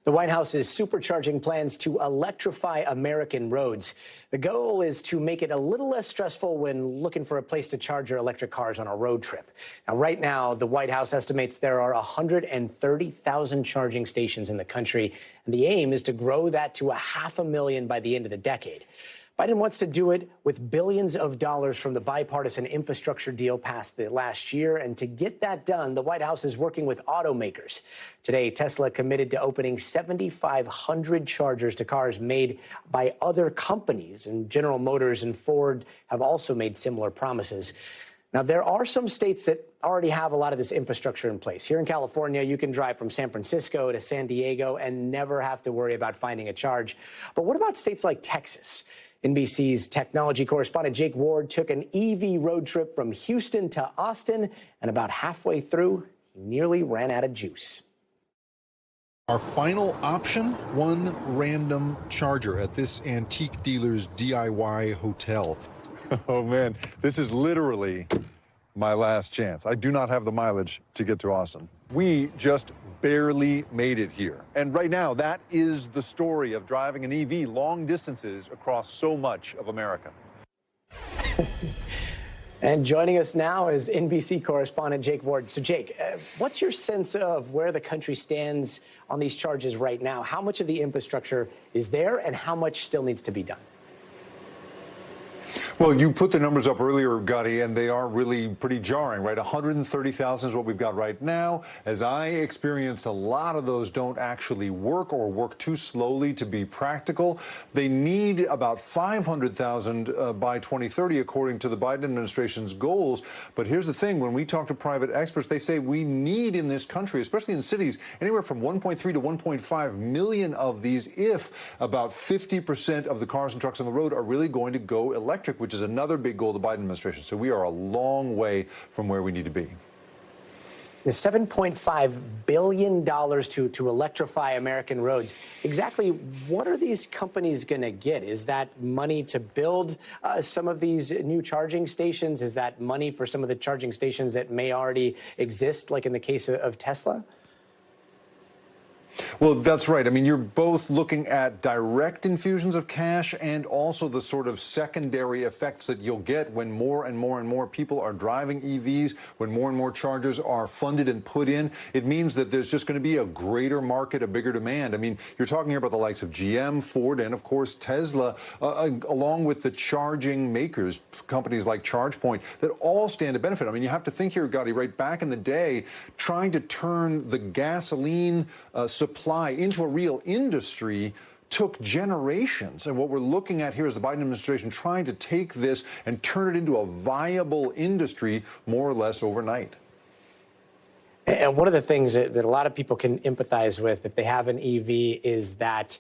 The White House is supercharging plans to electrify American roads. The goal is to make it a little less stressful when looking for a place to charge your electric cars on a road trip. Now, right now, the White House estimates there are 130,000 charging stations in the country, and the aim is to grow that to 500,000 by the end of the decade. Biden wants to do it with billions of dollars from the bipartisan infrastructure deal passed last year. And to get that done, the White House is working with automakers. Today, Tesla committed to opening 7,500 chargers to cars made by other companies. And General Motors and Ford have also made similar promises. Now, there are some states that already have a lot of this infrastructure in place. Here in California, you can drive from San Francisco to San Diego and never have to worry about finding a charge. But what about states like Texas? NBC's technology correspondent Jake Ward took an EV road trip from Houston to Austin, and about halfway through, he nearly ran out of juice. Our final option, one random charger at this antique dealer's DIY hotel. Oh man, this is literally my last chance. I do not have the mileage to get to Austin. We just barely made it here. And right now, that is the story of driving an EV long distances across so much of America. And joining us now is NBC correspondent Jake Ward. So Jake, what's your sense of where the country stands on these charges right now? How much of the infrastructure is there and how much still needs to be done? Well, you put the numbers up earlier, Gotti, and they are really pretty jarring, right? 130,000 is what we've got right now. As I experienced, a lot of those don't actually work or work too slowly to be practical. They need about 500,000 by 2030, according to the Biden administration's goals. But here's the thing. When we talk to private experts, they say we need in this country, especially in cities, anywhere from 1.3 to 1.5 million of these if about 50% of the cars and trucks on the road are really going to go electric, which is another big goal of the Biden administration. So we are a long way from where we need to be. The $7.5 billion to electrify American roads. Exactly what are these companies going to get? Is that money to build some of these new charging stations? Is that money for some of the charging stations that may already exist, like in the case of Tesla? Well, that's right. I mean, you're both looking at direct infusions of cash and also the sort of secondary effects that you'll get when more and more and more people are driving EVs, when more and more chargers are funded and put in. It means that there's just going to be a greater market, a bigger demand. I mean, you're talking here about the likes of GM, Ford, and of course Tesla, along with the charging makers, companies like ChargePoint, that all stand to benefit. I mean, you have to think here, Gotti, right back in the day, trying to turn the gasoline supply into a real industry took generations. And what we're looking at here is the Biden administration trying to take this and turn it into a viable industry more or less overnight. And one of the things that a lot of people can empathize with if they have an EV is that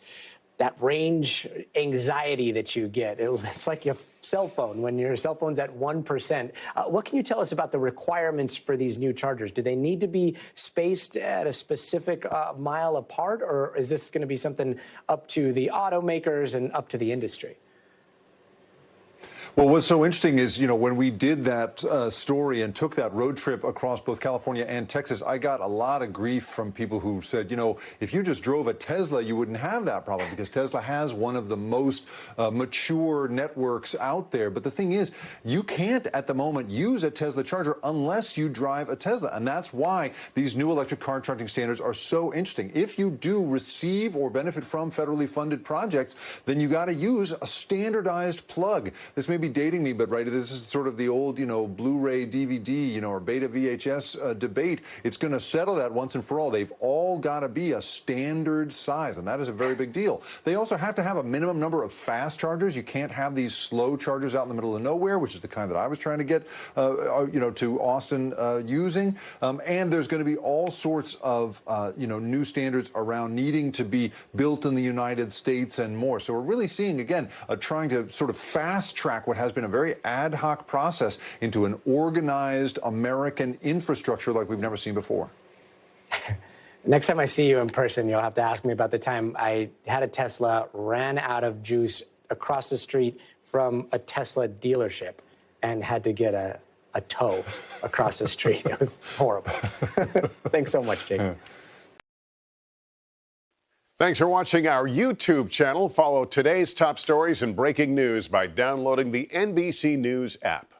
range anxiety that you get. It's like your cell phone when your cell phone's at 1%. What can you tell us about the requirements for these new chargers? Do they need to be spaced at a specific mile apart, or is this going to be something up to the automakers and up to the industry? Well, what's so interesting is, you know, when we did that story and took that road trip across both California and Texas, I got a lot of grief from people who said, you know, if you just drove a Tesla, you wouldn't have that problem because Tesla has one of the most mature networks out there. But the thing is, you can't at the moment use a Tesla charger unless you drive a Tesla. And that's why these new electric car charging standards are so interesting. If you do receive or benefit from federally funded projects, then you got to use a standardized plug. This may be dating me, but right, this is sort of the old, you know, Blu-ray DVD, you know, or beta VHS debate. It's going to settle that once and for all. They've all got to be a standard size, and that is a very big deal. They also have to have a minimum number of fast chargers. You can't have these slow chargers out in the middle of nowhere, which is the kind that I was trying to get, you know, to Austin using. And there's going to be all sorts of, you know, new standards around needing to be built in the United States and more. So we're really seeing, again, trying to sort of fast track what has been a very ad hoc process into an organized American infrastructure like we've never seen before. Next time I see you in person, you'll have to ask me about the time I had a Tesla, ran out of juice across the street from a Tesla dealership and had to get a tow across the street. It was horrible. Thanks so much, Jake. Thanks for watching our YouTube channel. Follow today's top stories and breaking news by downloading the NBC News app.